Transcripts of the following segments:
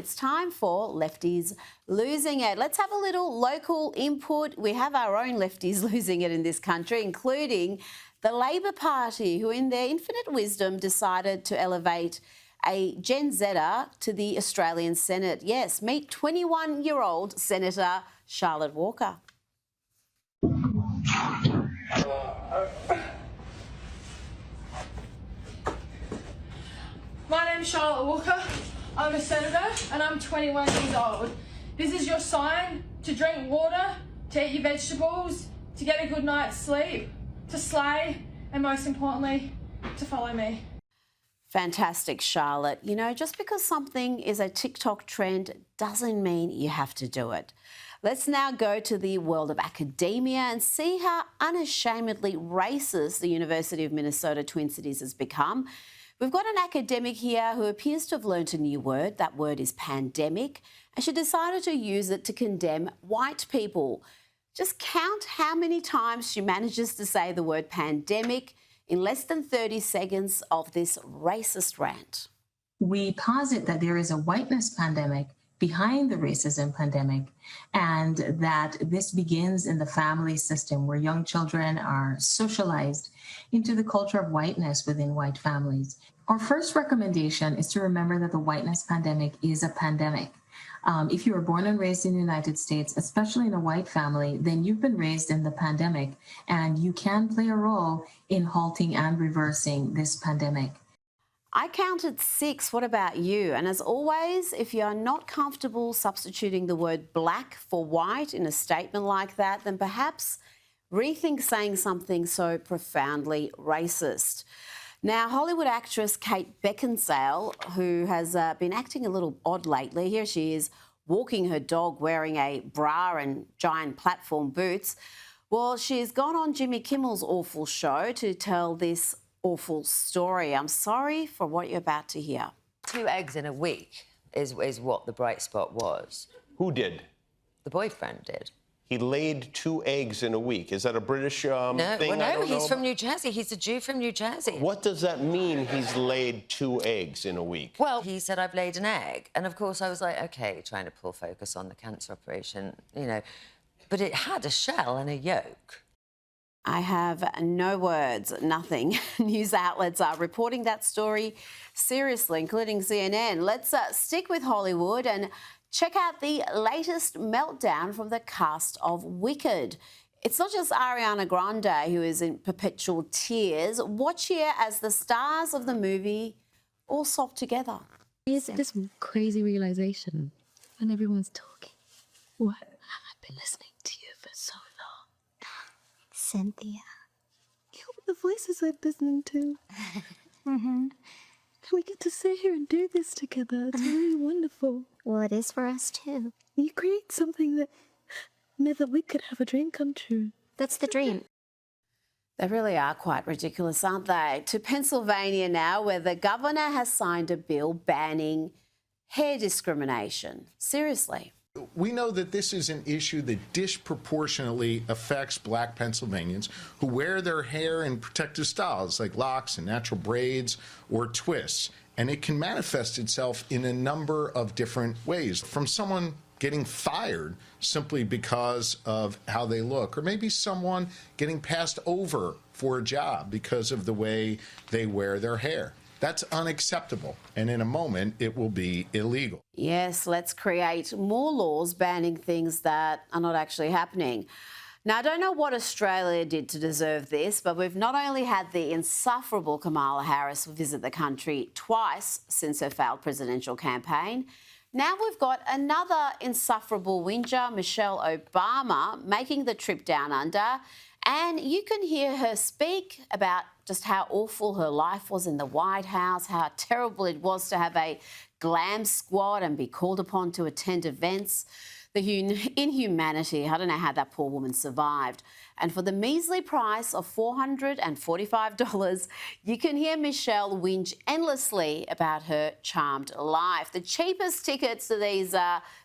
It's time for Lefties Losing It. Let's have a little local input. We have our own lefties losing it in this country, including the Labor Party, who in their infinite wisdom decided to elevate a Gen Zer to the Australian Senate. Yes, meet 21-year-old Senator Charlotte Walker. My name's Charlotte Walker. I'm a senator and I'm 21 years old. This is your sign to drink water, to eat your vegetables, to get a good night's sleep, to slay, and most importantly, to follow me. Fantastic, Charlotte. You know, just because something is a TikTok trend doesn't mean you have to do it. Let's now go to the world of academia and see how unashamedly racist the University of Minnesota Twin Cities has become. We've got an academic here who appears to have learnt a new word. That word is pandemic, and she decided to use it to condemn white people. Just count how many times she manages to say the word pandemic in less than 30 seconds of this racist rant. We posit that there is a whiteness pandemic behind the racism pandemic, and that this begins in the family system where young children are socialized into the culture of whiteness within white families. Our first recommendation is to remember that the whiteness pandemic is a pandemic. If you were born and raised in the United States, especially in a white family, then you've been raised in the pandemic, and you can play a role in halting and reversing this pandemic. I counted 6. What about you? And as always, if you're not comfortable substituting the word black for white in a statement like that, then perhaps rethink saying something so profoundly racist. Now, Hollywood actress Kate Beckinsale, who has been acting a little odd lately, here she is walking her dog wearing a bra and giant platform boots. Well, she's gone on Jimmy Kimmel's awful show to tell this awful story. I'm sorry for what you're about to hear. 2 eggs in a week is what the bright spot was. Who did? The boyfriend did. He laid 2 eggs in a week. Is that a British thing? Well, no, he's from New Jersey. He's a Jew from New Jersey. What does that mean, he's laid 2 eggs in a week? Well, he said, I've laid an egg. And, of course, I was like, OK, trying to pull focus on the cancer operation, you know. But it had a shell and a yolk. I have no words, nothing. News outlets are reporting that story seriously, including CNN. Let's stick with Hollywood and check out the latest meltdown from the cast of Wicked. It's not just Ariana Grande who is in perpetual tears. Watch here as the stars of the movie all sob together. It's this crazy realization when everyone's talking. What? I've been listening to you for so long. Cynthia. You're the voices I'm listening to. And we get to sit here and do this together. It's really wonderful. Well, it is for us, too. You create something that meant that we could have a dream come true. That's the dream. They really are quite ridiculous, aren't they? To Pennsylvania now, where the governor has signed a bill banning hair discrimination. Seriously. We know that this is an issue that disproportionately affects Black Pennsylvanians who wear their hair in protective styles like locks and natural braids or twists. And it can manifest itself in a number of different ways, from someone getting fired simply because of how they look, or maybe someone getting passed over for a job because of the way they wear their hair. That's unacceptable, and in a moment, it will be illegal. Yes, let's create more laws banning things that are not actually happening. Now, I don't know what Australia did to deserve this, but we've not only had the insufferable Kamala Harris visit the country twice since her failed presidential campaign, now we've got another insufferable whinger, Michelle Obama, making the trip down under. And you can hear her speak about just how awful her life was in the White House, how terrible it was to have a glam squad and be called upon to attend events. The inhumanity, I don't know how that poor woman survived. And for the measly price of $445, you can hear Michelle whinge endlessly about her charmed life. The cheapest tickets to these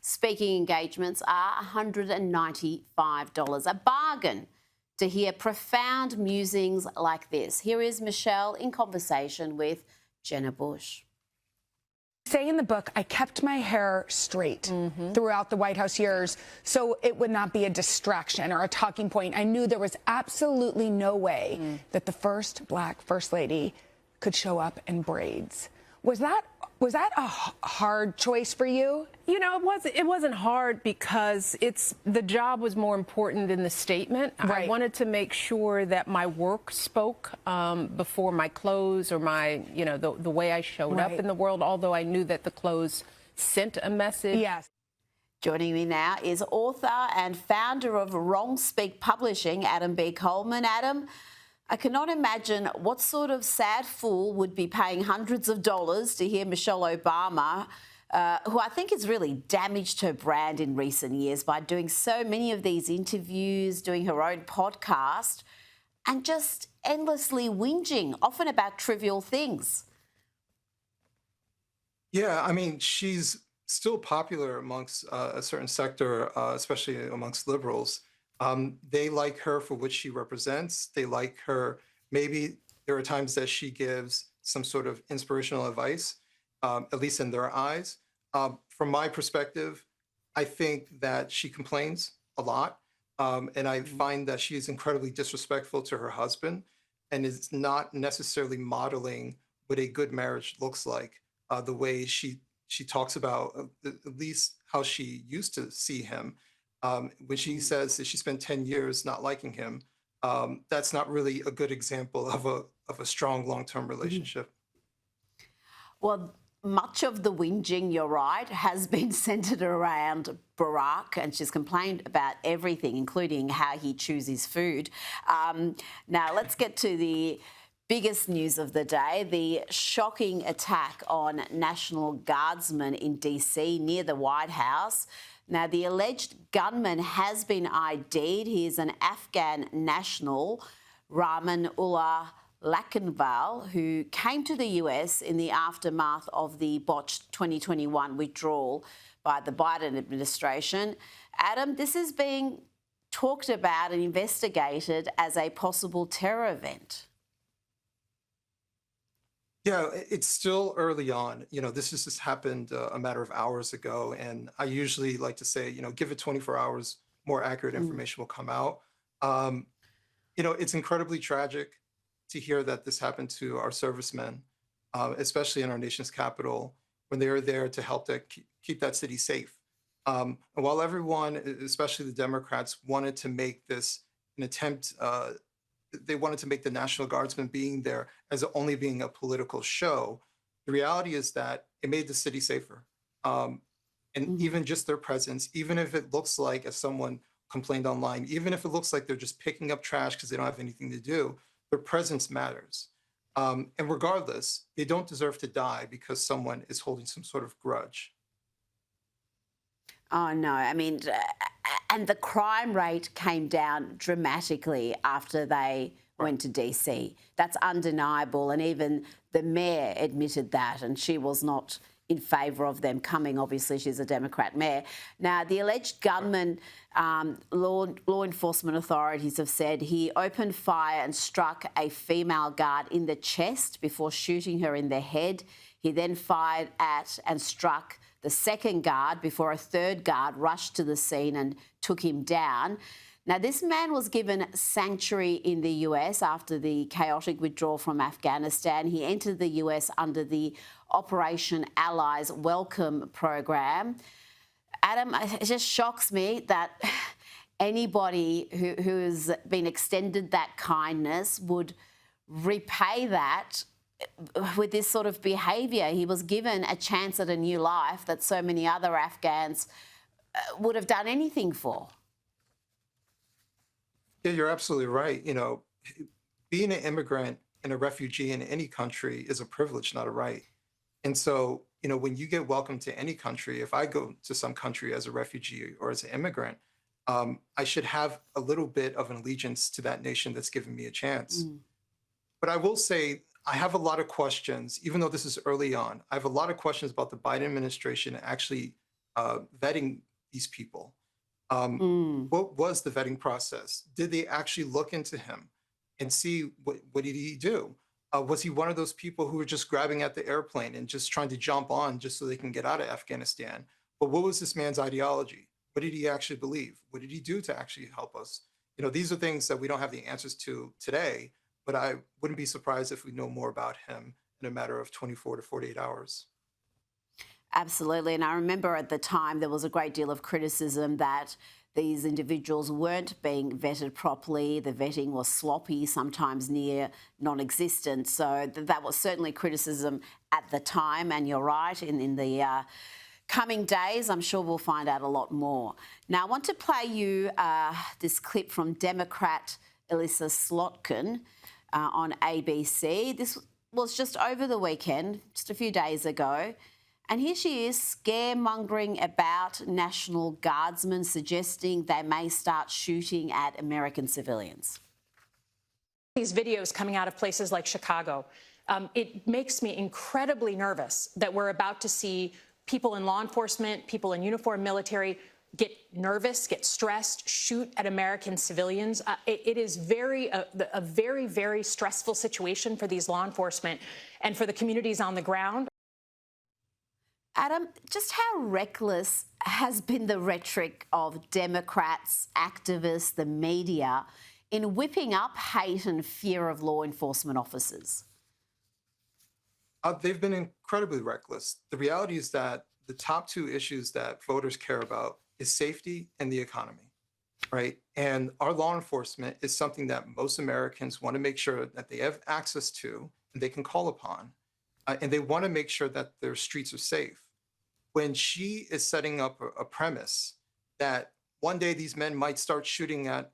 speaking engagements are $195, a bargain to hear profound musings like this. Here is Michelle in conversation with Jenna Bush. Say in the book, I kept my hair straight throughout the White House years so it would not be a distraction or a talking point. I knew there was absolutely no way that the first Black First Lady could show up in braids. Was that a hard choice for you? You know, it wasn't hard because the job was more important than the statement. Right. I wanted to make sure that my work spoke before my clothes or the way I showed up in the world, although I knew that the clothes sent a message. Yes. Joining me now is author and founder of Wrong Speak Publishing, Adam B. Coleman. Adam, I cannot imagine what sort of sad fool would be paying hundreds of dollars to hear Michelle Obama, who I think has really damaged her brand in recent years by doing so many of these interviews, doing her own podcast, and just endlessly whinging, often about trivial things. Yeah, I mean, she's still popular amongst a certain sector, especially amongst liberals. They like her for what she represents. They like her. Maybe there are times that she gives some sort of inspirational advice, at least in their eyes. From my perspective, I think that she complains a lot. And I find that she is incredibly disrespectful to her husband and is not necessarily modeling what a good marriage looks like, the way she talks about at least how she used to see him. When she says that she spent 10 years not liking him, that's not really a good example of a strong long-term relationship. Well, much of the whinging, you're right, has been centred around Barack, and she's complained about everything, including how he chooses food. Now, let's get to the biggest news of the day, the shocking attack on National Guardsmen in DC near the White House. Now, the alleged gunman has been ID'd. He is an Afghan national, Rahman Ullah Lakanval, who came to the US in the aftermath of the botched 2021 withdrawal by the Biden administration. Adam, this is being talked about and investigated as a possible terror event. Yeah, it's still early on. This has just happened a matter of hours ago. And I usually like to say, give it 24 hours, more accurate information will come out. It's incredibly tragic to hear that this happened to our servicemen, especially in our nation's capital, when they are there to help keep that city safe. And while everyone, especially the Democrats, wanted to make this an attempt, they wanted to make the National Guardsmen being there as only being a political show. The reality is that it made the city safer. And even just their presence, even if it looks like, as someone complained online, even if it looks like they're just picking up trash because they don't have anything to do, their presence matters. And regardless, they don't deserve to die because someone is holding some sort of grudge. Oh, no. I mean, and the crime rate came down dramatically after they went to DC. That's undeniable. And even the mayor admitted that, and she was not in favour of them coming. Obviously, she's a Democrat mayor. Now, the alleged gunman, law enforcement authorities have said he opened fire and struck a female guard in the chest before shooting her in the head. He then fired at and struck the second guard before a third guard rushed to the scene and took him down. Now, this man was given sanctuary in the US after the chaotic withdrawal from Afghanistan. He entered the US under the Operation Allies Welcome program. Adam, it just shocks me that anybody who has been extended that kindness would repay that with this sort of behaviour. He was given a chance at a new life that so many other Afghans would have done anything for. Yeah, you're absolutely right. Being an immigrant and a refugee in any country is a privilege, not a right. And so, when you get welcomed to any country, if I go to some country as a refugee or as an immigrant, I should have a little bit of an allegiance to that nation that's given me a chance. But I will say, I have a lot of questions, even though this is early on. I have a lot of questions about the Biden administration actually vetting these people. What was the vetting process? Did they actually look into him and see what did he do? Was he one of those people who were just grabbing at the airplane and just trying to jump on just so they can get out of Afghanistan? But what was this man's ideology? What did he actually believe? What did he do to actually help us? These are things that we don't have the answers to today, but I wouldn't be surprised if we know more about him in a matter of 24 to 48 hours. Absolutely. And I remember at the time there was a great deal of criticism that these individuals weren't being vetted properly. The vetting was sloppy, sometimes near non-existent. So that was certainly criticism at the time. And you're right, in the coming days, I'm sure we'll find out a lot more. Now, I want to play you this clip from Democrat Elissa Slotkin on ABC. This was just over the weekend, just a few days ago. And here she is scaremongering about National Guardsmen, suggesting they may start shooting at American civilians. These videos coming out of places like Chicago, it makes me incredibly nervous that we're about to see people in law enforcement, people in uniform military get nervous, get stressed, shoot at American civilians. It is a very, very stressful situation for these law enforcement and for the communities on the ground. Adam, just how reckless has been the rhetoric of Democrats, activists, the media in whipping up hate and fear of law enforcement officers? They've been incredibly reckless. The reality is that the top two issues that voters care about is safety and the economy, right? And our law enforcement is something that most Americans want to make sure that they have access to and they can call upon. And they want to make sure that their streets are safe. When she is setting up a premise that one day these men might start shooting at,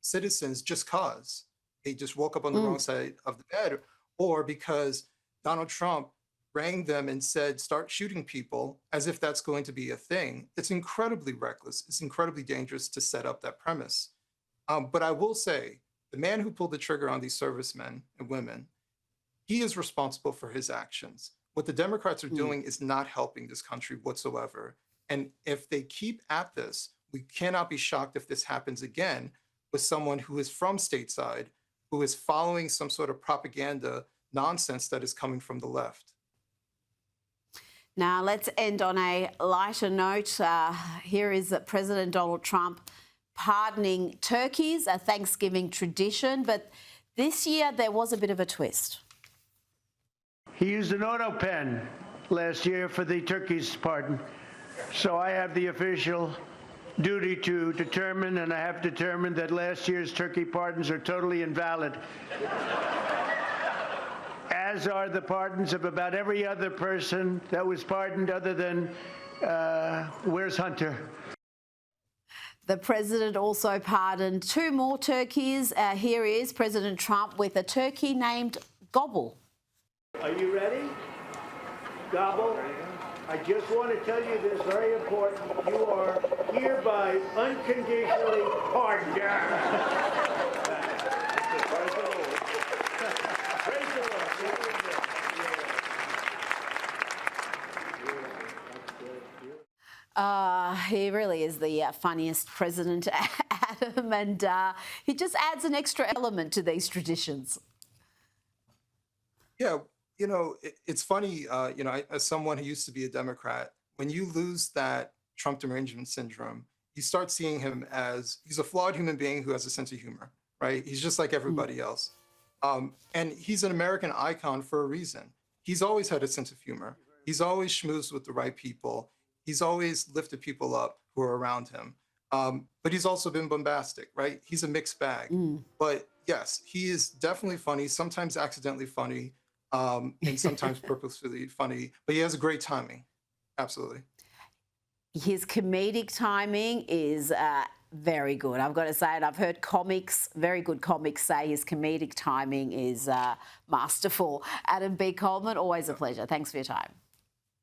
citizens just cause they just woke up on the wrong side of the bed, or because Donald Trump rang them and said, start shooting people, as if that's going to be a thing, it's incredibly reckless. It's incredibly dangerous to set up that premise. But I will say, the man who pulled the trigger on these servicemen and women, he is responsible for his actions. What the Democrats are doing is not helping this country whatsoever. And if they keep at this, we cannot be shocked if this happens again with someone who is from stateside, who is following some sort of propaganda nonsense that is coming from the left. Now, let's end on a lighter note. Here is President Donald Trump pardoning turkeys, a Thanksgiving tradition. But this year, there was a bit of a twist. He used an auto pen last year for the turkey's pardon. So I have the official duty to determine, and I have determined that last year's turkey pardons are totally invalid, as are the pardons of about every other person that was pardoned other than Where's Hunter? The president also pardoned two more turkeys. Here is President Trump with a turkey named Gobble. Are you ready? Gobble. I just want to tell you this, very important. You are hereby unconditionally pardoned. He really is the funniest president, Adam, and he just adds an extra element to these traditions. Yeah, it's funny, as someone who used to be a Democrat, when you lose that Trump derangement syndrome, you start seeing him as he's a flawed human being who has a sense of humor, right? He's just like everybody else. And he's an American icon for a reason. He's always had a sense of humor. He's always schmoozed with the right people. He's always lifted people up who are around him. But he's also been bombastic, right? He's a mixed bag. But yes, he is definitely funny, sometimes accidentally funny, and sometimes purposefully funny, but he has a great timing. Absolutely. His comedic timing is very good. I've got to say it. I've heard comics, very good comics, say his comedic timing is masterful. Adam B. Coleman, always a pleasure. Thanks for your time.